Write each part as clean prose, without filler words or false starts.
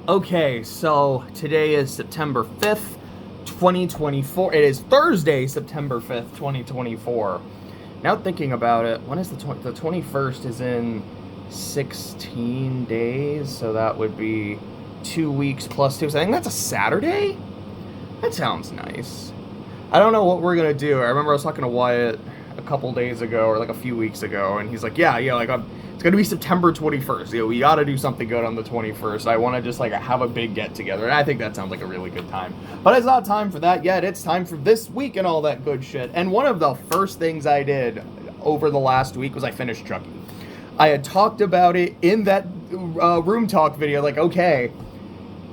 Okay, so today is September 5th, 2024. It is Thursday, September 5th, 2024. Now thinking about it, when is the 21st is in 16 days, so that would be 2 weeks plus 2. So I think that's a Saturday? That sounds nice. I don't know what we're gonna do. I remember I was talking to Wyatt a couple days ago, or like a few weeks ago, and he's like, yeah, like it's gonna be September 21st. We gotta do something good on the 21st. I want to just like have a big get together, and I think that sounds like a really good time. But it's not time for that yet. It's time for this week and all that good shit. And one of the first things I did over the last week was I finished Chucky. I had talked about it in that room talk video, like, okay,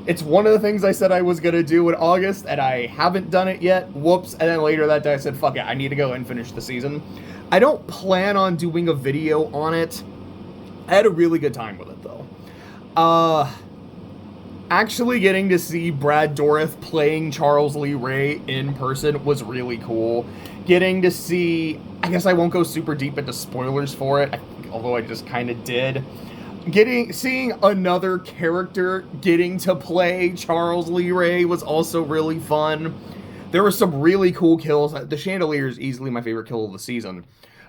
it's one of the things I said I was going to do in August, and I haven't done it yet. Whoops. And then later that day I said, fuck it, I need to go and finish the season. I don't plan on doing a video on it. I had a really good time with it, though. Actually getting to see Brad Dourif playing Charles Lee Ray in person was really cool. Getting to see, I guess I won't go super deep into spoilers for it, although I just kind of did. Seeing another character getting to play Charles Lee Ray was also really fun. There were some really cool kills. The chandelier is easily my favorite kill of the season,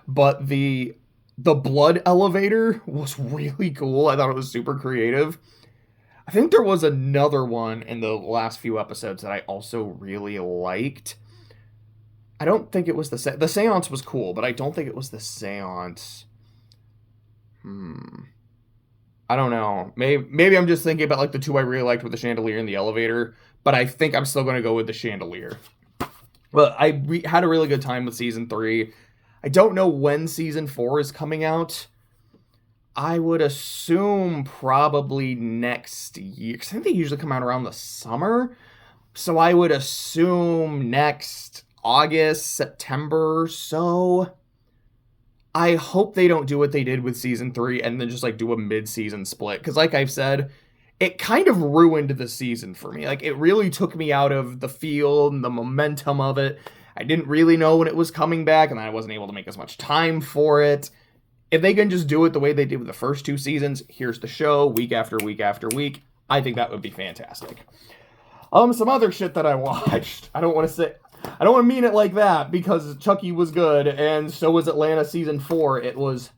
but the blood elevator was really cool. I thought it was super creative. I think there was another one in the last few episodes that I also really liked. I don't think it was the seance was cool, but I don't think it was the seance. I don't know. Maybe I'm just thinking about like the two I really liked with the chandelier and the elevator, but I think I'm still going to go with the chandelier. Well, I had a really good time with season 3. I don't know when season 4 is coming out. I would assume probably next year, because I think they usually come out around the summer. So I would assume next August, September or so. I hope they don't do what they did with season 3 and then just like do a mid-season split. Because like I've said, it kind of ruined the season for me. Like it really took me out of the feel and the momentum of it. I didn't really know when it was coming back, and I wasn't able to make as much time for it. If they can just do it the way they did with the first 2 seasons, here's the show, week after week after week, I think that would be fantastic. Some other shit that I watched. I don't want to mean it like that, because Chucky was good, and so was Atlanta season 4. It was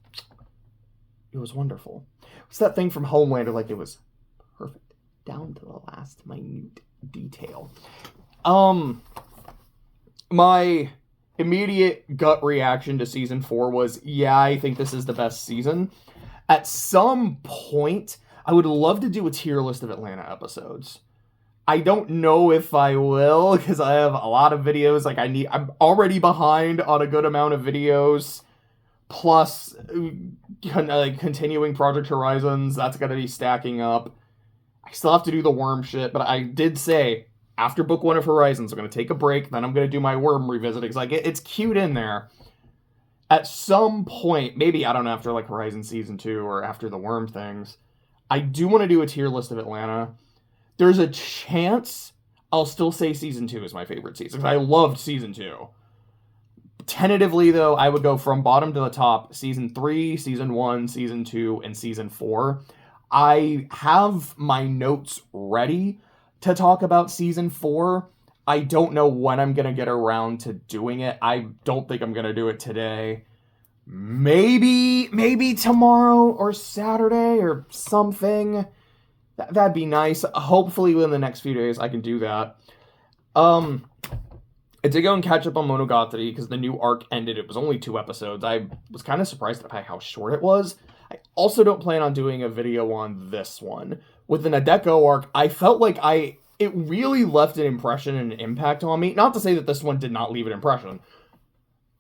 wonderful. What's that thing from Homelander? Like, it was perfect, down to the last minute detail. My immediate gut reaction to season 4 was, yeah, I think this is the best season. At some point, I would love to do a tier list of Atlanta episodes. I don't know if I will, because I have a lot of videos. Like I'm already behind on a good amount of videos. Plus, continuing Project Horizons, that's going to be stacking up. I still have to do the Worm shit, but I did say, after book 1 of Horizons, I'm going to take a break, then I'm going to do my Worm revisiting, because like, it's cute in there. At some point, maybe, I don't know, after like Horizon Season 2 or after the Worm things, I do want to do a tier list of Atlanta. There's a chance I'll still say Season 2 is my favorite season, because I loved Season 2. Tentatively, though, I would go from bottom to the top, Season 3, Season 1, Season 2, and Season 4. I have my notes ready to talk about Season 4. I don't know when I'm going to get around to doing it. I don't think I'm going to do it today. Maybe tomorrow or Saturday or something. That'd be nice. Hopefully within the next few days I can do that. I did go and catch up on Monogatari because the new arc ended. It was only 2 episodes. I was kind of surprised by how short it was. I also don't plan on doing a video on this one. With the Nadeko arc, I felt like it really left an impression and an impact on me. Not to say that this one did not leave an impression,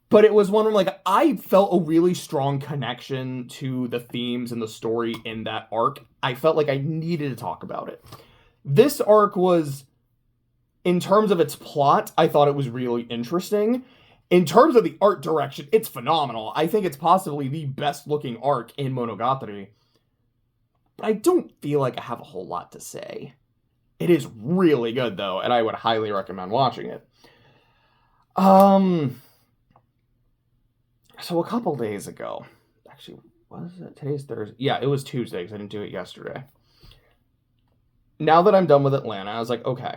but it was one where, like, I felt a really strong connection to the themes and the story in that arc. I felt like I needed to talk about it. This arc was, in terms of its plot, I thought it was really interesting. In terms of the art direction, it's phenomenal. I think it's possibly the best looking arc in Monogatari. But I don't feel like I have a whole lot to say. It is really good, though, and I would highly recommend watching it. So a couple days ago, actually, was it? Today's Thursday. Yeah, it was Tuesday because I didn't do it yesterday. now that I'm done with Atlanta, I was like, okay,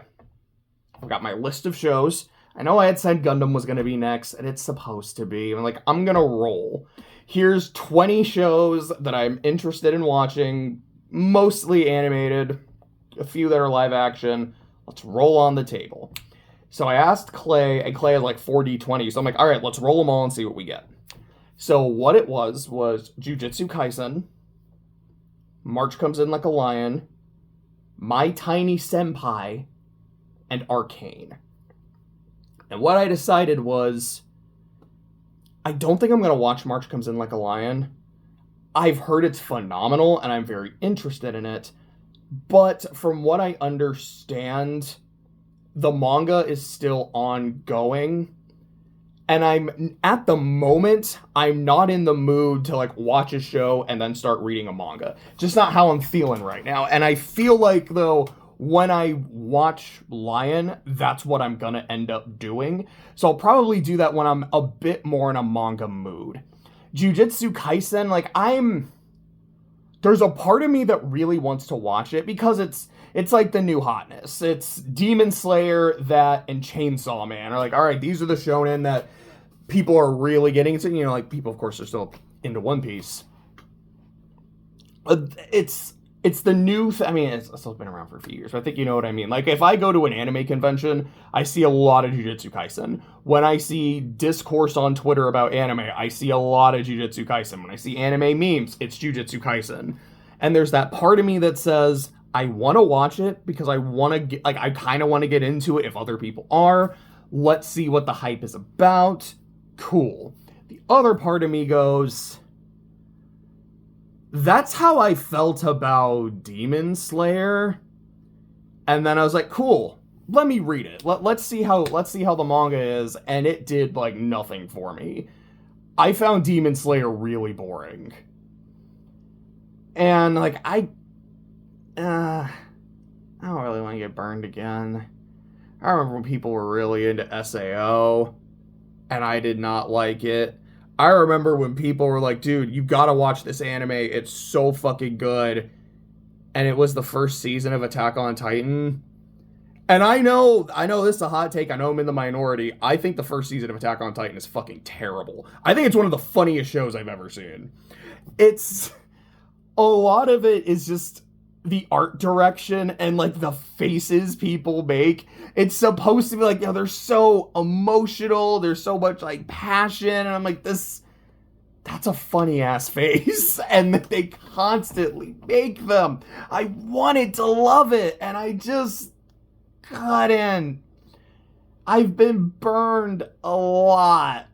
I've got my list of shows. I know I had said Gundam was going to be next, and it's supposed to be. I'm like, I'm going to roll. Here's 20 shows that I'm interested in watching, mostly animated, a few that are live action. Let's roll on the table. So I asked Clay, and Clay had like 4D20, so I'm like, all right, let's roll them all and see what we get. So what it was Jujutsu Kaisen, March Comes In Like a Lion, My Tiny Senpai, and Arcane. And what I decided was, I don't think I'm going to watch March Comes In Like a Lion. I've heard it's phenomenal, and I'm very interested in it. But from what I understand, the manga is still ongoing. And at the moment, I'm not in the mood to like watch a show and then start reading a manga. Just not how I'm feeling right now. And I feel like, though, when I watch Lion, that's what I'm gonna end up doing. So I'll probably do that when I'm a bit more in a manga mood. Jujutsu Kaisen, like there's a part of me that really wants to watch it because it's like the new hotness. It's Demon Slayer, that, and Chainsaw Man are like, all right, these are the shonen that people are really getting into. You know, like, people, of course, are still into One Piece. It's the new I mean, it's still been around for a few years, but I think you know what I mean. Like, if I go to an anime convention, I see a lot of Jujutsu Kaisen. When I see discourse on Twitter about anime, I see a lot of Jujutsu Kaisen. When I see anime memes, it's Jujutsu Kaisen. And there's that part of me that says, I want to watch it because I want to get, like, I kind of want to get into it if other people are. Let's see what the hype is about. Cool. The other part of me goes, that's how I felt about Demon Slayer. And then I was like, cool, let me read it. Let's see how the manga is. And it did like nothing for me. I found Demon Slayer really boring. And like I don't really want to get burned again. I remember when people were really into SAO, and I did not like it. I remember when people were like, dude, you gotta watch this anime, it's so fucking good. And it was the first season of Attack on Titan. And I know this is a hot take, I know I'm in the minority. I think the first season of Attack on Titan is fucking terrible. I think it's one of the funniest shows I've ever seen. It's, a lot of it is just the art direction and like the faces people make. It's supposed to be like, you know, they're so emotional, there's so much like passion, and I'm like, that's a funny ass face. And they constantly make them. I wanted to love it, and I just couldn't. I've been burned a lot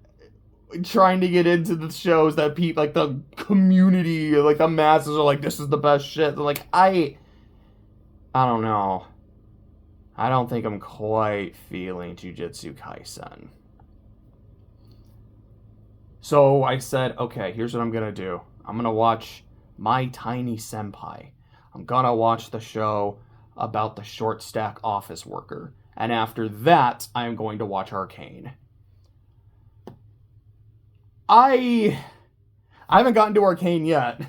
trying to get into the shows that people, like the community, like the masses are like, this is the best shit. They're like, I don't know. I don't think I'm quite feeling Jujutsu Kaisen. So I said, okay, here's what I'm gonna do. I'm gonna watch My Tiny Senpai. I'm gonna watch the show about the short stack office worker. And after that, I'm going to watch Arcane. I haven't gotten to Arcane yet.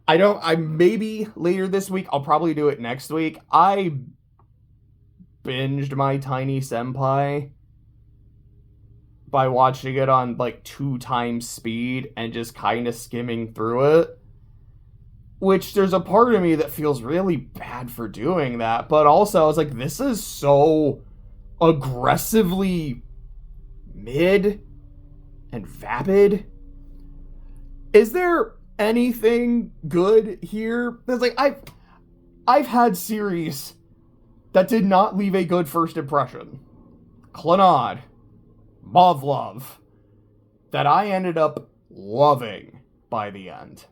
I maybe later this week. I'll probably do it next week. I binged My Tiny Senpai by watching it on like 2 times speed and just kind of skimming through it. Which there's a part of me that feels really bad for doing that, but also I was like, this is so aggressively mid and vapid. Is there anything good here? It's like I've had series that did not leave a good first impression. Clannad, Mauve, that I ended up loving by the end.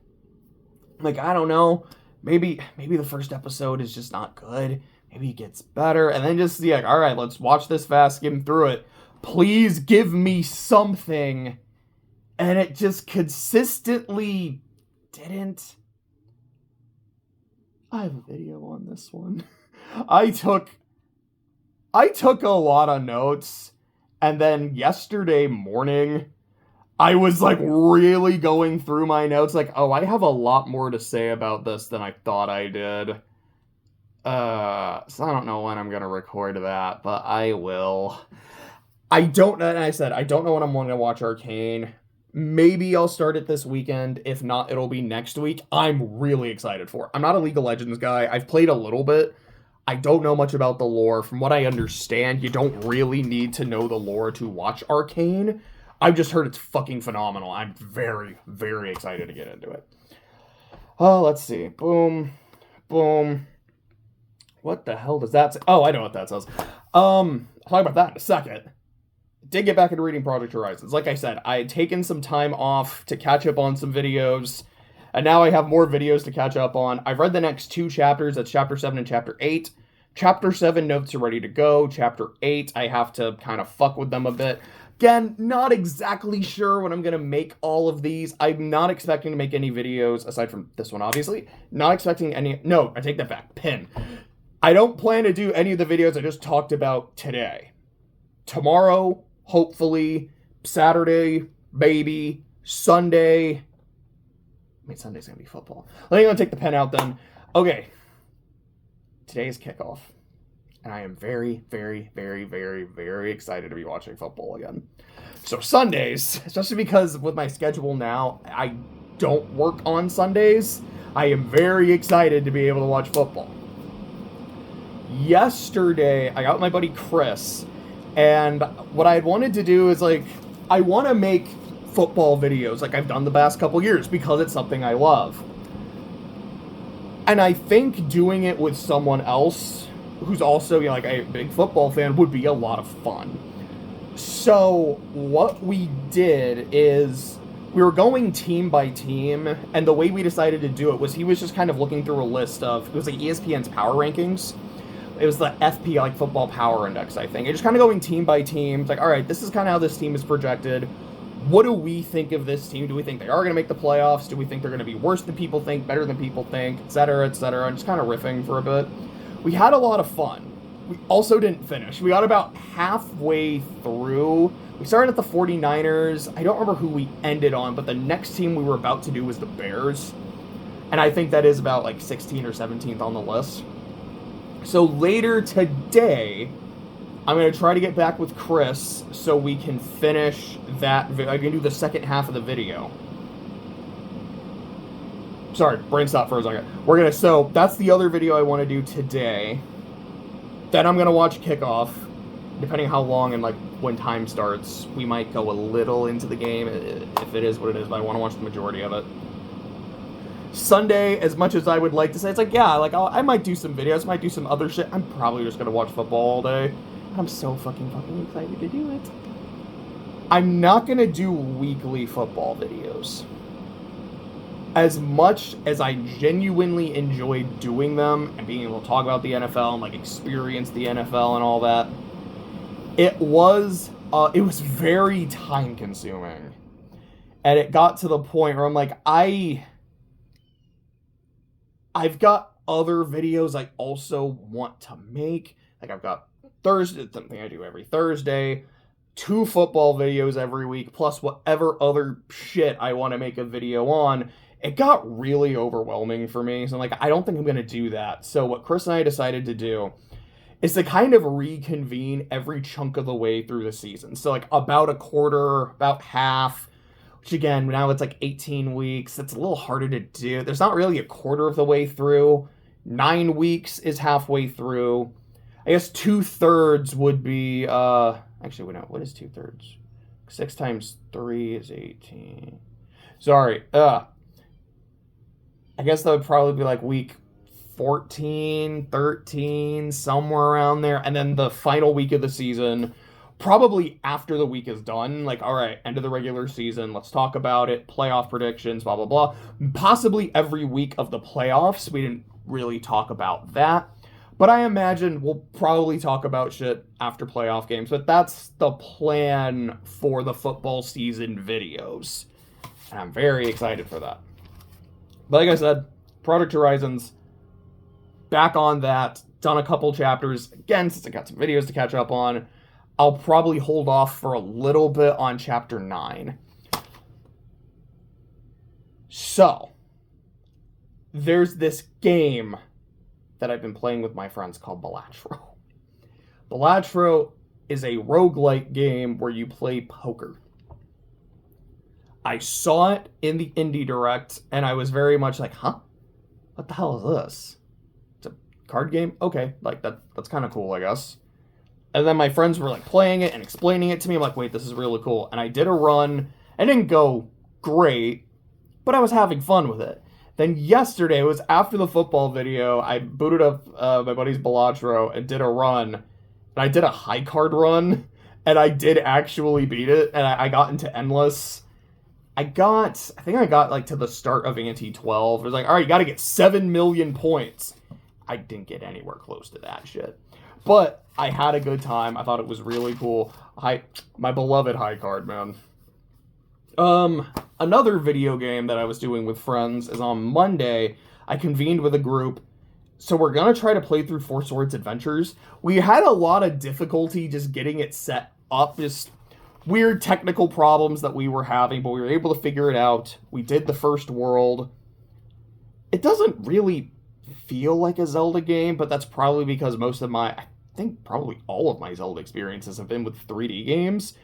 Like, I don't know, maybe the first episode is just not good. Maybe it gets better, and then just like, all right, let's watch this fast, skim through it. Please give me something. And it just consistently didn't. I have a video on this one. I took a lot of notes, and then yesterday morning, I was like really going through my notes, like, oh, I have a lot more to say about this than I thought I did. So I don't know when I'm gonna record that, but I will. I don't, and I said, I don't know when I'm going to watch Arcane. Maybe I'll start it this weekend. If not, it'll be next week. I'm really excited for it. I'm not a League of Legends guy. I've played a little bit. I don't know much about the lore. From what I understand, you don't really need to know the lore to watch Arcane. I've just heard it's fucking phenomenal. I'm very, very excited to get into it. Oh, let's see. Boom. Boom. What the hell does that say? Oh, I know what that says. I'll talk about that in a second. Did get back into reading Project Horizons. Like I said, I had taken some time off to catch up on some videos, and now I have more videos to catch up on. I've read the next 2 chapters. That's Chapter 7 and Chapter 8. Chapter 7 notes are ready to go. Chapter 8, I have to kind of fuck with them a bit. Again, not exactly sure when I'm going to make all of these. I'm not expecting to make any videos, aside from this one, obviously. Not expecting any... No, I take that back. Pin. I don't plan to do any of the videos I just talked about today. Tomorrow, hopefully, Saturday, maybe, Sunday. Wait, Sunday's going to be football. Let me go take the pen out then. Okay. Today is kickoff. And I am very, very, very, very, very excited to be watching football again. So Sundays, especially because with my schedule now, I don't work on Sundays. I am very excited to be able to watch football. Yesterday, I got with my buddy Chris, and what I wanted to do is, like, I want to make football videos like I've done the past couple years because it's something I love. And I think doing it with someone else who's also, you know, like a big football fan would be a lot of fun. So what we did is we were going team by team, and the way we decided to do it was he was just kind of looking through a list of, it was like ESPN's power rankings. It was the FP, like Football Power Index, I think. And just kind of going team by team. It's like, all right, this is kind of how this team is projected. What do we think of this team? Do we think they are going to make the playoffs? Do we think they're going to be worse than people think, better than people think, et cetera, et cetera? And just kind of riffing for a bit. We had a lot of fun. We also didn't finish. We got about halfway through. We started at the 49ers. I don't remember who we ended on, but the next team we were about to do was the Bears. And I think that is about like 16th or 17th on the list. So later today, I'm going to try to get back with Chris so we can finish that. I can do the second half of the video. Sorry, brain stopped for a second. So that's the other video I want to do today. Then I'm going to watch Kickoff. Depending on how long and like when time starts, we might go a little into the game if it is what it is, but I want to watch the majority of it. Sunday, as much as I would like to say, it's like, yeah, like I might do some videos, might do some other shit. I'm probably just going to watch football all day. I'm so fucking excited to do it. I'm not going to do weekly football videos. As much as I genuinely enjoyed doing them and being able to talk about the NFL and like experience the NFL and all that, it was very time consuming. And it got to the point where I'm like, I've got other videos I also want to make. Like I've got Thursday, something I do every Thursday, 2 football videos every week, plus whatever other shit I want to make a video on. It got really overwhelming for me. So I'm like, I don't think I'm going to do that. So what Chris and I decided to do is to kind of reconvene every chunk of the way through the season. So like about a quarter, about half, which again, now it's like 18 weeks. It's a little harder to do. There's not really a quarter of the way through. 9 weeks is halfway through. I guess 2/3 would be, actually, wait, no, what is 2/3? 6 times 3 is 18. Sorry, I guess that would probably be like week 14, 13, somewhere around there. And then the final week of the season, probably after the week is done, like, all right, end of the regular season, let's talk about it, playoff predictions, blah, blah, blah. Possibly every week of the playoffs. We didn't really talk about that. But I imagine we'll probably talk about shit after playoff games. But that's the plan for the football season videos. And I'm very excited for that. But like I said, Project Horizons, back on that, done a couple chapters. Again, since I got some videos to catch up on, I'll probably hold off for a little bit on Chapter 9. So, there's this game that I've been playing with my friends called Balatro. Balatro is a roguelike game where you play poker. I saw it in the Indie Direct, and I was very much like, huh? What the hell is this? It's a card game? Okay, like, that's kind of cool, I guess. And then my friends were, like, playing it and explaining it to me. I'm like, wait, this is really cool. And I did a run. It didn't go great, but I was having fun with it. Then yesterday, it was after the football video, I booted up my buddy's Balatro and did a run. And I did a high card run, and I did actually beat it, and I got into Endless. I think I got, like, to the start of Ante 12. It was like, all right, you got to get 7 million points. I didn't get anywhere close to that shit. But I had a good time. I thought it was really cool. My beloved high card, man. Another video game that I was doing with friends is on Monday. I convened with a group. So we're going to try to play through Four Swords Adventures. We had a lot of difficulty just getting it set up. Just weird technical problems that we were having, but we were able to figure it out. We did the first world. It doesn't really feel like a Zelda game, but that's probably because I think probably all of my Zelda experiences have been with 3D games.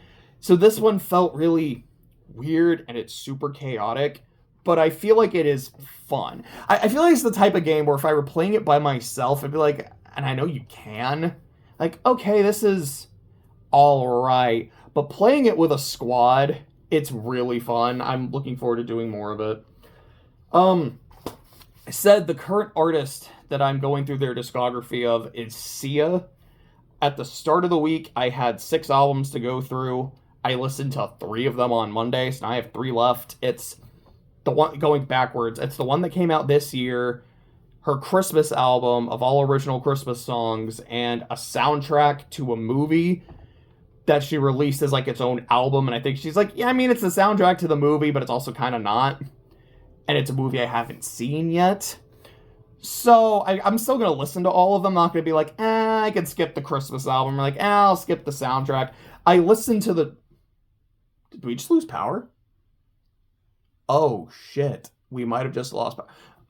So this one felt really weird, and it's super chaotic, but I feel like it is fun. I feel like it's the type of game where if I were playing it by myself, I'd be like, and I know you can, like, okay, this is all right. But playing it with a squad, it's really fun. I'm looking forward to doing more of it. I said the current artist that I'm going through their discography of is Sia. At the start of the week, I had 6 albums to go through. I listened to 3 of them on Monday, so now I have 3 left. It's the one going backwards. It's the one that came out this year, her Christmas album of all original Christmas songs, and a soundtrack to a movie that she released as, like, its own album. And I think she's like, yeah, I mean, it's the soundtrack to the movie, but it's also kind of not. And it's a movie I haven't seen yet. So I'm still going to listen to all of them. I'm not going to be like, I can skip the Christmas album. I'm like, I'll skip the soundtrack. I listened to the... Did we just lose power? Oh, shit. We might have just lost power.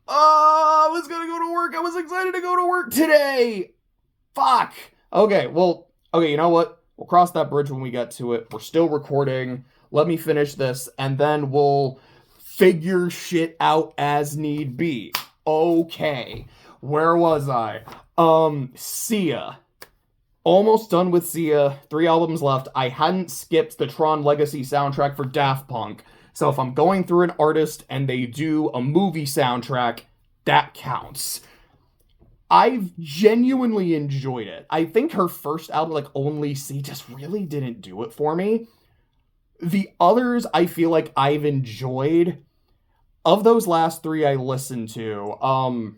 Oh, I was going to go to work. I was excited to go to work today. Fuck. Okay, you know what? We'll cross that bridge when we get to it. We're still recording. Let me finish this, and then we'll figure shit out as need be. Okay. Where was I? Sia. Almost done with Sia. 3 albums left. I hadn't skipped the Tron Legacy soundtrack for Daft Punk. So if I'm going through an artist and they do a movie soundtrack, that counts. I've genuinely enjoyed it. I think her first album, like Only See, just really didn't do it for me. The others, I feel like I've enjoyed. Of those last 3 I listened to,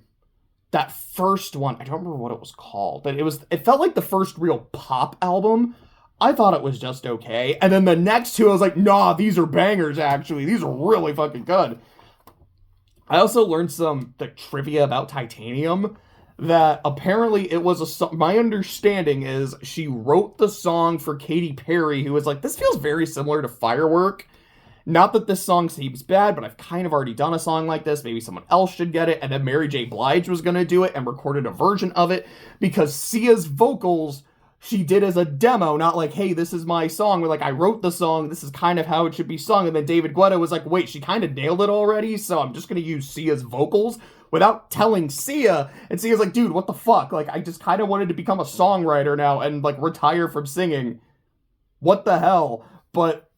that first one, I don't remember what it was called, but it felt like the first real pop album. I thought it was just okay. And then the next 2, I was like, nah, these are bangers, actually. These are really fucking good. I also learned the trivia about Titanium. That apparently it was a song. My understanding is she wrote the song for Katy Perry, who was like, this feels very similar to Firework. Not that this song seems bad, but I've kind of already done a song like this. Maybe someone else should get it. And then Mary J. Blige was going to do it and recorded a version of it because Sia's vocals she did as a demo, not like, hey, this is my song. We're like, I wrote the song. This is kind of how it should be sung. And then David Guetta was like, wait, she kind of nailed it already. So I'm just going to use Sia's vocals without telling Sia. And Sia's like, dude, what the fuck? Like, I just kind of wanted to become a songwriter now and like retire from singing. What the hell? But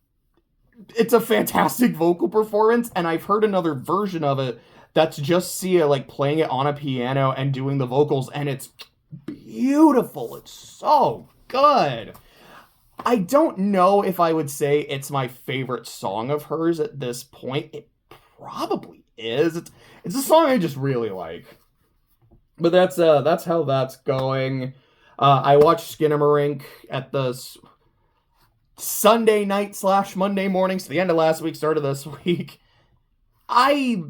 it's a fantastic vocal performance. And I've heard another version of it that's just Sia like playing it on a piano and doing the vocals. And it's beautiful. It's so good. I don't know if I would say it's my favorite song of hers at this point. It probably is. It's a song I just really like. But that's how that's going. I watched Skinamarink at the Sunday night / Monday morning, so the end of last week, start of this week. I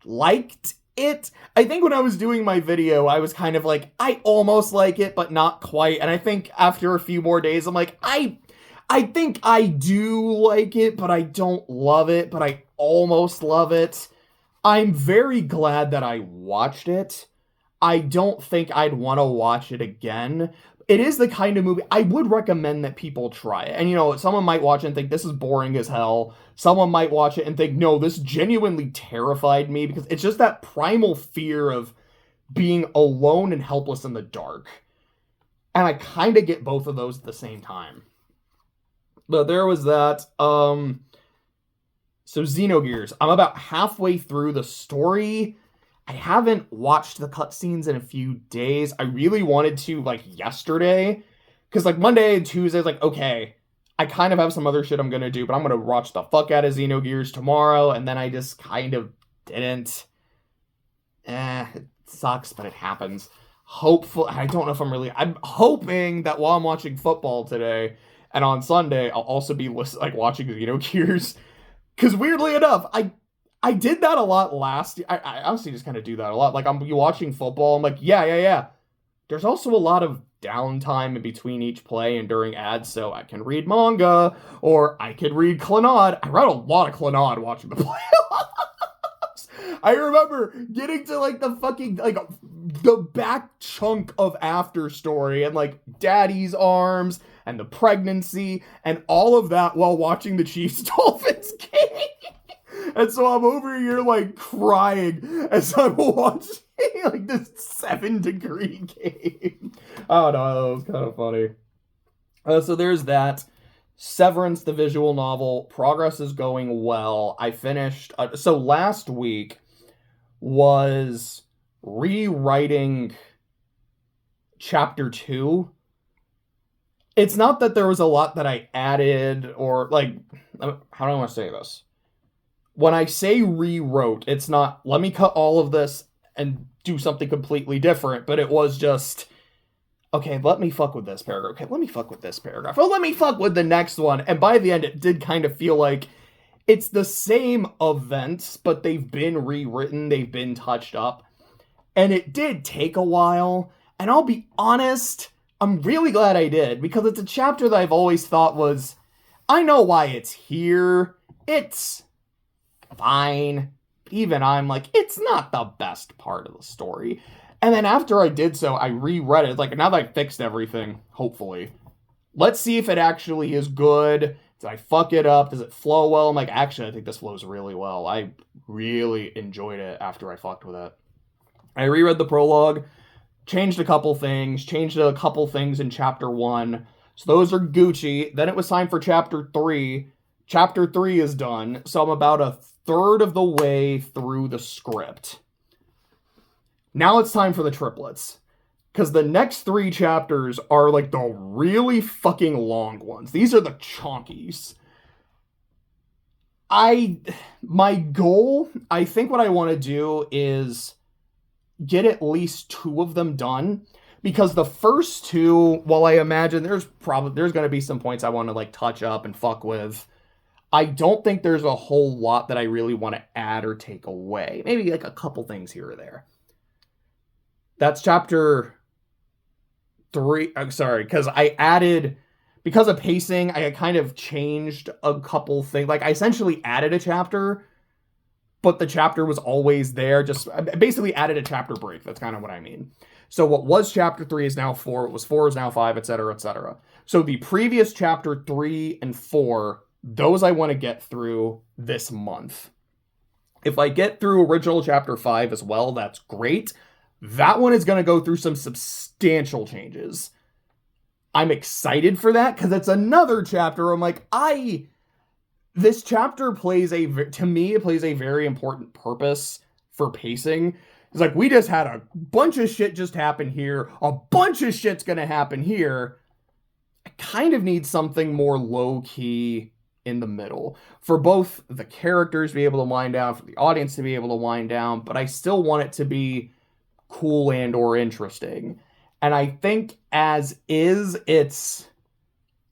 liked it. I think when I was doing my video, I was kind of like, I almost like it, but not quite. And I think after a few more days, I'm like, I think I do like it, but I don't love it, but I almost love it. I'm very glad that I watched it. I don't think I'd want to watch it again. It is the kind of movie I would recommend that people try it. And, you know, someone might watch it and think this is boring as hell. Someone might watch it and think, no, this genuinely terrified me, because it's just that primal fear of being alone and helpless in the dark. And I kind of get both of those at the same time. But there was that. So Xenogears. I'm about halfway through the story. I haven't watched the cutscenes in a few days. I really wanted to, like, yesterday. Because, like, Monday and Tuesday, I was like, okay, I kind of have some other shit I'm going to do, but I'm going to watch the fuck out of Xenogears tomorrow. And then I just kind of didn't. It sucks, but it happens. Hopefully, I don't know if I'm hoping that while I'm watching football today and on Sunday, I'll also be watching Xenogears. Because weirdly enough, I did that a lot last year. I honestly just kind of do that a lot. Like, I'm watching football. I'm like, yeah. There's also a lot of downtime in between each play and during ads, so I can read manga, or I could read Clannad. I read a lot of Clannad watching the playoffs. I remember getting to, like, the fucking, like, the back chunk of After Story and, like, Daddy's Arms and the pregnancy and all of that while watching the Chiefs-Dolphins game. And so I'm over here, like, crying as I'm watching, like, this 7-degree game. Oh, no, that was kind of funny. So there's that. Severance, the visual novel. Progress is going well. I finished... so last week was rewriting Chapter 2. It's not that there was a lot that I added, or, like... How do I want to say this? When I say rewrote, it's not, let me cut all of this and do something completely different, but it was just, okay, let me fuck with this paragraph. Okay, let me fuck with this paragraph. Oh, let me fuck with the next one. And by the end, it did kind of feel like it's the same events, but they've been rewritten, they've been touched up. And it did take a while. And I'll be honest, I'm really glad I did, because it's a chapter that I've always thought was, I know why it's here. It's fine. Even I'm like, it's not the best part of the story. And then after I did so, I reread it. Like, now that I fixed everything, hopefully, let's see if it actually is good. Did I fuck it up? Does it flow well? I'm like, actually, I think this flows really well. I really enjoyed it after I fucked with it. I reread the prologue, changed a couple things in chapter 1. So those are Gucci. Then it was time for chapter 3. Chapter 3 is done, so I'm about a third of the way through the script. Now it's time for the triplets. Because the next 3 chapters are, like, the really fucking long ones. These are the chonkies. My goal, I think what I want to do is get at least 2 of them done. Because the first 2, while I imagine there's going to be some points I want to, like, touch up and fuck with, I don't think there's a whole lot that I really want to add or take away. Maybe, like, a couple things here or there. That's chapter 3. I'm sorry, because because of pacing, I kind of changed a couple things. Like, I essentially added a chapter, but the chapter was always there. I basically added a chapter break. That's kind of what I mean. So what was chapter 3 is now 4. What was 4 is now 5, etc., etc. So the previous chapter 3 and 4... those I want to get through this month. If I get through original chapter 5 as well, that's great. That one is going to go through some substantial changes. I'm excited for that, because it's another chapter where I'm like, this chapter plays to me, it plays a very important purpose for pacing. It's like, we just had a bunch of shit just happen here. A bunch of shit's going to happen here. I kind of need something more low-key in the middle for both the characters to be able to wind down, for the audience to be able to wind down, but I still want it to be cool and or interesting. And I think as is, it's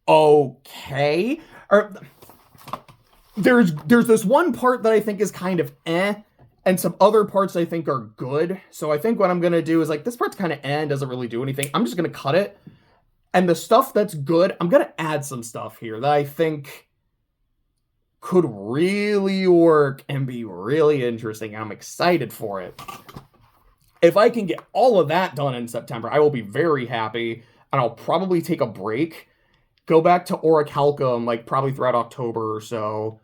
okay. Or there's this one part that I think is kind of and some other parts I think are good. So I think what I'm gonna do is, like, this part's kind of doesn't really do anything. I'm just gonna cut it. And the stuff that's good, I'm gonna add some stuff here that I think could really work and be really interesting. I'm excited for it. If I can get all of that done in September, I will be very happy, and I'll probably take a break, go back to Orichalcum, like probably throughout October or so,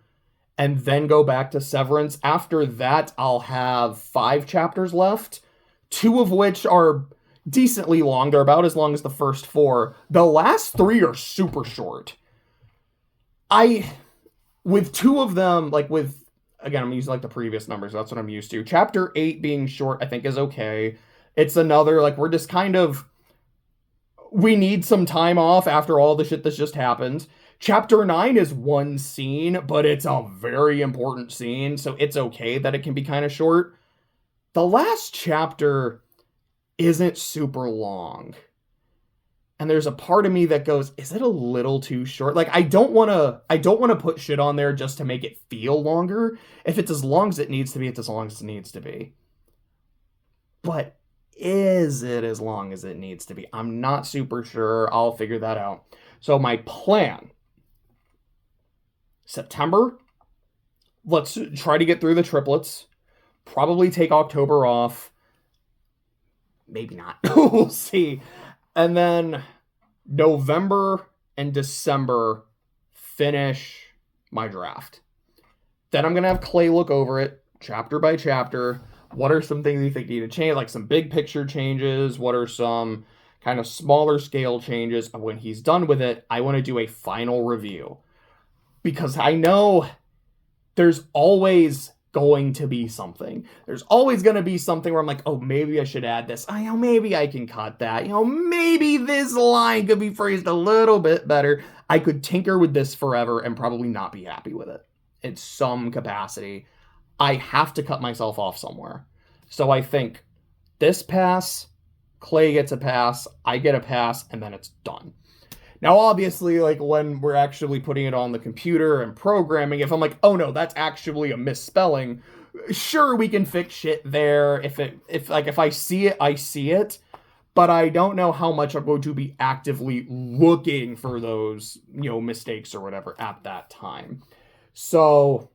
and then go back to Severance. After that, I'll have 5 chapters left, 2 of which are decently long. They're about as long as the first 4. The last 3 are super short. With 2 of them, like with, again, I'm using like the previous numbers. That's what I'm used to. Chapter 8 being short, I think is okay. It's another, like, we're just kind of, we need some time off after all the shit that's just happened. Chapter 9 is 1 scene, but it's a very important scene, so it's okay that it can be kind of short. The last chapter isn't super long. And there's a part of me that goes, is it a little too short? Like, I don't want to put shit on there just to make it feel longer. If it's as long as it needs to be, it's as long as it needs to be. But is it as long as it needs to be? I'm not super sure. I'll figure that out. So my plan, September, let's try to get through the triplets. Probably take October off. Maybe not. We'll see. And then November and December, finish my draft. Then I'm going to have Clay look over it, chapter by chapter. What are some things you think need to change? Like some big picture changes. What are some kind of smaller scale changes? And when he's done with it, I want to do a final review. Because I know there's always going to be something. There's always going to be something where I'm like, oh, maybe I should add this. Maybe I can cut that. Maybe this line could be phrased a little bit better. I could tinker with this forever and probably not be happy with it in some capacity. I have to cut myself off somewhere. So I think this pass, Clay gets a pass, I get a pass, and then it's done. Now, obviously, like when we're actually putting it on the computer and programming, if I'm like, oh no, that's actually a misspelling, sure, we can fix shit there. If I see it, I see it. But I don't know how much I'm going to be actively looking for those, mistakes or whatever at that time. So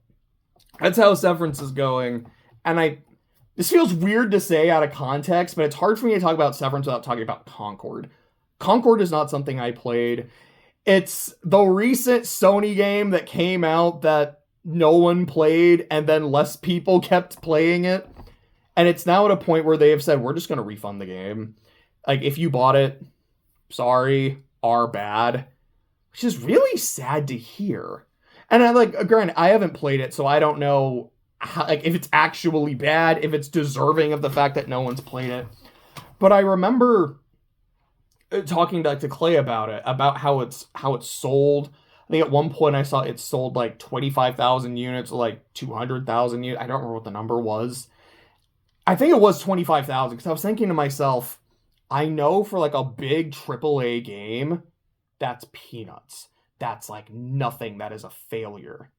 that's how Severance is going. And this feels weird to say out of context, but it's hard for me to talk about Severance without talking about Concord. Concord is not something I played. It's the recent Sony game that came out that no one played, and then less people kept playing it. And it's now at a point where they have said, we're just going to refund the game. Like, if you bought it, sorry, our bad. Which is really sad to hear. And granted, I haven't played it, so I don't know if it's actually bad, if it's deserving of the fact that no one's played it. But I remember talking to Clay about it, about how it's sold. I think at one point I saw it sold like 25,000 units, like 200,000 units. I don't remember what the number was. I think it was 25,000 because I was thinking to myself, I know for like a big AAA game, that's peanuts. That's like nothing. That is a failure.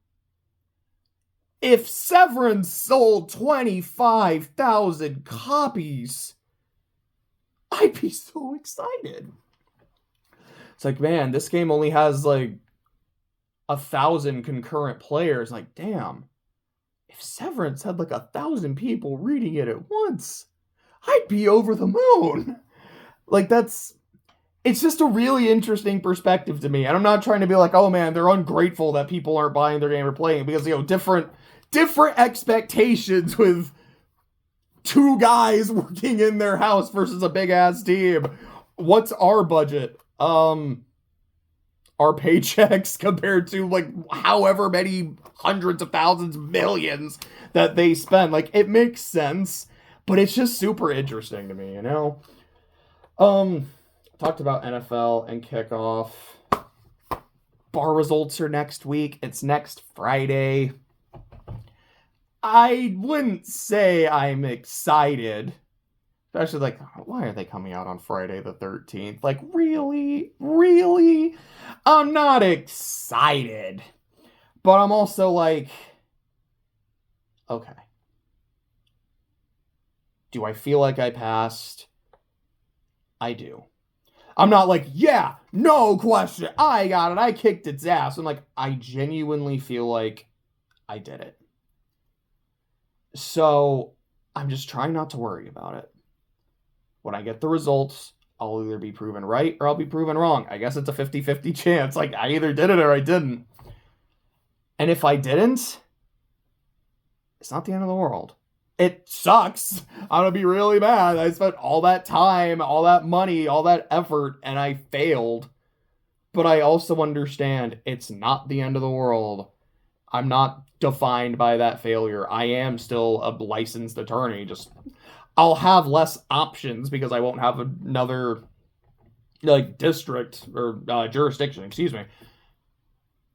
If Severance sold 25,000 copies, I'd be so excited. It's like, man, this game only has like 1,000 concurrent players. Like, damn, if Severance had like 1,000 people reading it at once, I'd be over the moon. Like, it's just a really interesting perspective to me. And I'm not trying to be like, oh man, they're ungrateful that people aren't buying their game or playing, because, different expectations with 2 guys working in their house versus a big ass team. What's our budget? Our paychecks compared to like however many hundreds of thousands, millions that they spend. Like, it makes sense, but it's just super interesting to me, Talked about NFL and kickoff. Bar results are next week. It's next Friday. I wouldn't say I'm excited. Especially, like, why are they coming out on Friday the 13th? Like, really? Really? I'm not excited. But I'm also like, okay. Do I feel like I passed? I do. I'm not like, yeah, no question, I got it, I kicked its ass. I'm like, I genuinely feel like I did it. So, I'm just trying not to worry about it. When I get the results, I'll either be proven right or I'll be proven wrong. I guess it's a 50-50 chance. Like, I either did it or I didn't. And if I didn't, it's not the end of the world. It sucks. I'm gonna be really mad. I spent all that time, all that money, all that effort, and I failed. But I also understand it's not the end of the world. I'm not defined by that failure. I am still a licensed attorney. Just, I'll have less options because I won't have another, like, district or jurisdiction, excuse me.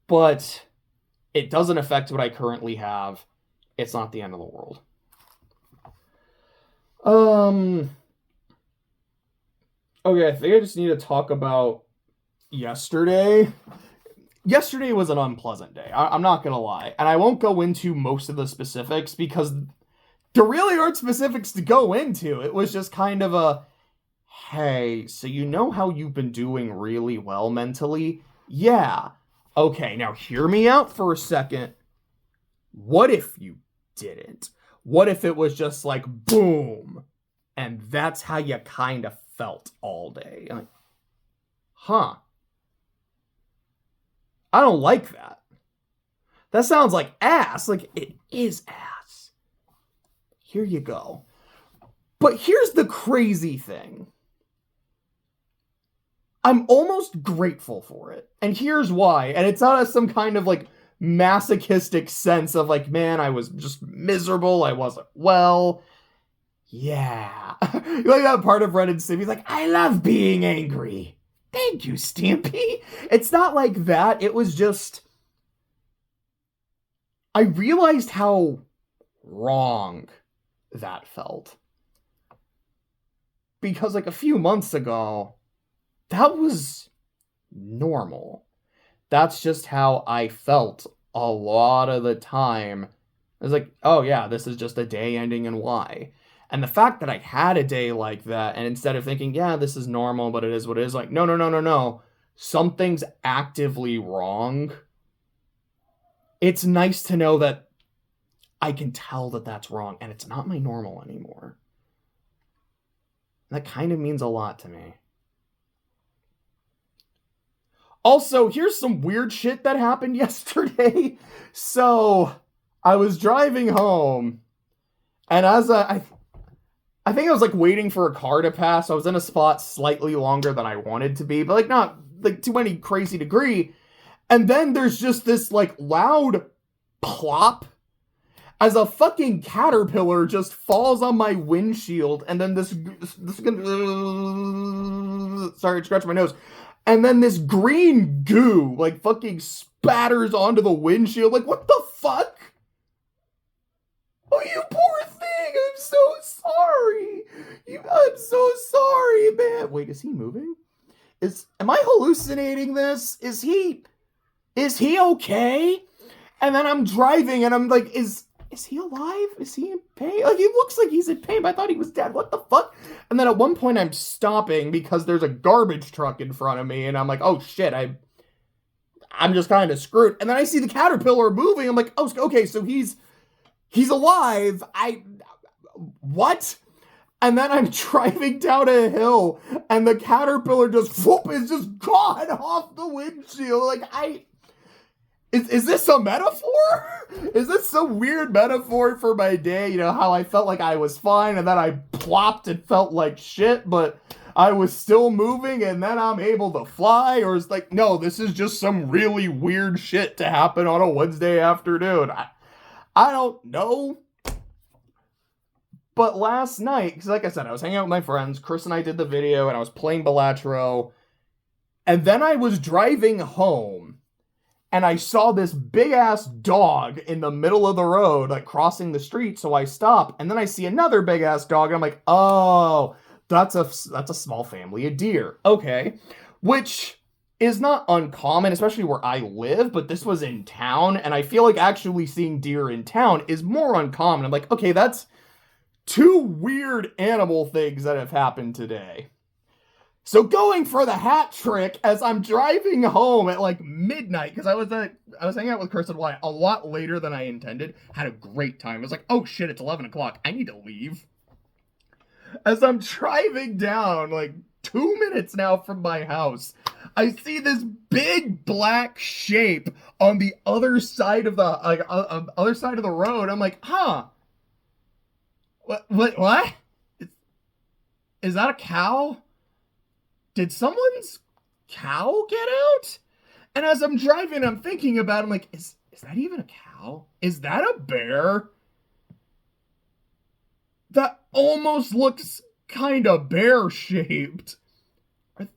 But it doesn't affect what I currently have. It's not the end of the world. Okay, I think I just need to talk about yesterday. Yesterday was an unpleasant day. I'm not gonna lie. And I won't go into most of the specifics because there really aren't specifics to go into. It was just kind of a, hey, so you know how you've been doing really well mentally? Yeah. Okay, now hear me out for a second. What if you didn't? What if it was just like, boom, and that's how you kind of felt all day? Like, huh. I don't like that. That sounds like ass. Like, it is ass. Here you go. But here's the crazy thing. I'm almost grateful for it. And here's why. And it's not some kind of, like, masochistic sense of, like, man, I was just miserable. I wasn't well. Yeah. Like that part of Ren and Stimpy's like, I love being angry. Thank you, Stimpy. It's not like that. It was just, I realized how wrong that felt. Because, like, a few months ago, that was normal. That's just how I felt a lot of the time. I was like, oh yeah, this is just a day ending in Y. And the fact that I had a day like that, and instead of thinking, yeah, this is normal, but it is what it is, like, no. Something's actively wrong. It's nice to know that I can tell that that's wrong, and it's not my normal anymore. That kind of means a lot to me. Also, here's some weird shit that happened yesterday. So, I was driving home, and as I think I was, like, waiting for a car to pass. I was in a spot slightly longer than I wanted to be, but, like, not, like, to any crazy degree. And then there's just this, like, loud plop as a fucking caterpillar just falls on my windshield, and then this sorry, I scratched my nose. And then this green goo, like, fucking spatters onto the windshield. Like, what the fuck? Oh, you poor thing! I'm so sorry! I'm so sorry, man! Wait, is he moving? Am I hallucinating this? Is he okay? And then I'm driving and I'm like, is he alive? Is he in pain? Like, he looks like he's in pain, but I thought he was dead. What the fuck? And then at one point I'm stopping because there's a garbage truck in front of me, and I'm like, oh shit, I'm just kind of screwed. And then I see the caterpillar moving. I'm like, oh, okay, so he's alive. What? And then I'm driving down a hill, and the caterpillar just, whoop, is just gone off the windshield. Like, Is this a metaphor? Is this some weird metaphor for my day? You know, how I felt like I was fine, and then I plopped and felt like shit, but I was still moving, and then I'm able to fly? Or is like, no, this is just some really weird shit to happen on a Wednesday afternoon. I don't know. But last night, because like I said, I was hanging out with my friends, Chris and I did the video, and I was playing Balatro, and then I was driving home, and I saw this big-ass dog in the middle of the road, like, crossing the street, so I stop, and then I see another big-ass dog, and I'm like, oh, that's a small family of deer. Okay. Which is not uncommon, especially where I live, but this was in town, and I feel like actually seeing deer in town is more uncommon. I'm like, okay, that's two weird animal things that have happened today. So going for the hat trick as I'm driving home at like midnight, because I was hanging out with Chris and Wyatt a lot later than I intended. Had a great time. I was like, oh shit, it's 11 o'clock. I need to leave. as I'm driving down, like 2 minutes now from my house, I see this big black shape on the other side of the other side of the road. I'm like, huh? What? Is, is that a cow? Did someone's cow get out? And as I'm driving, I'm thinking about it, I'm like, is that even a cow? Is that a bear? That almost looks kind of bear shaped. Are,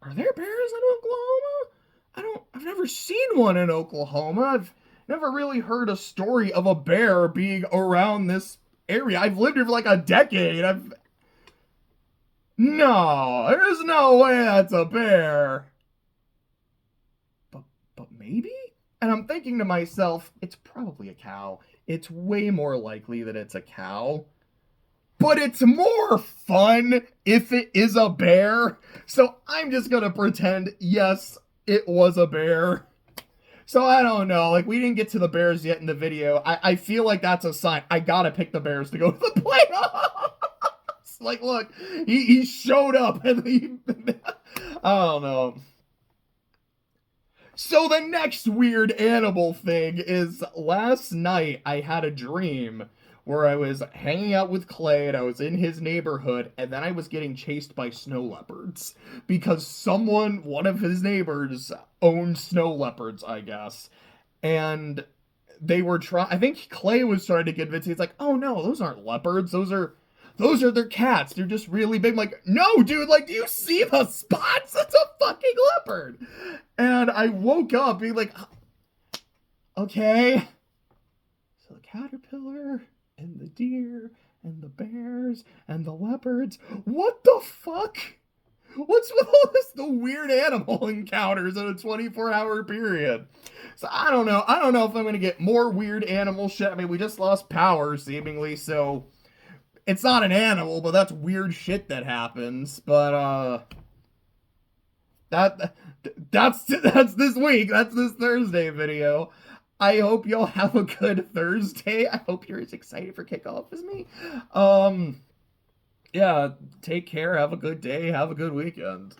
are there bears in Oklahoma? I've never seen one in Oklahoma. I've never really heard a story of a bear being around this area. I've lived here for like a decade. No, there's no way that's a bear. But maybe? And I'm thinking to myself, it's probably a cow. It's way more likely that it's a cow. But it's more fun if it is a bear. So I'm just gonna pretend, yes, it was a bear. So I don't know. Like, we didn't get to the Bears yet in the video. I feel like that's a sign. I gotta pick the Bears to go to the playoffs. Like, look, he showed up and I don't know. So the next weird animal thing is last night I had a dream where I was hanging out with Clay and I was in his neighborhood and then I was getting chased by snow leopards because one of his neighbors owned snow leopards, I guess. And they were I think Clay was trying to convince me, he's like, oh no, those aren't leopards, those are their cats. They're just really big. I'm like, no, dude, like, do you see the spots? That's a fucking leopard. And I woke up being like, okay. So the caterpillar and the deer and the bears and the leopards. What the fuck? What's with all the weird animal encounters in a 24-hour period? So I don't know. I don't know if I'm going to get more weird animal shit. I mean, we just lost power, seemingly, so it's not an animal, but that's weird shit that happens. But that's this week. That's this Thursday video. I hope y'all have a good Thursday. I hope you're as excited for kickoff as me. Yeah, take care. Have a good day. Have a good weekend.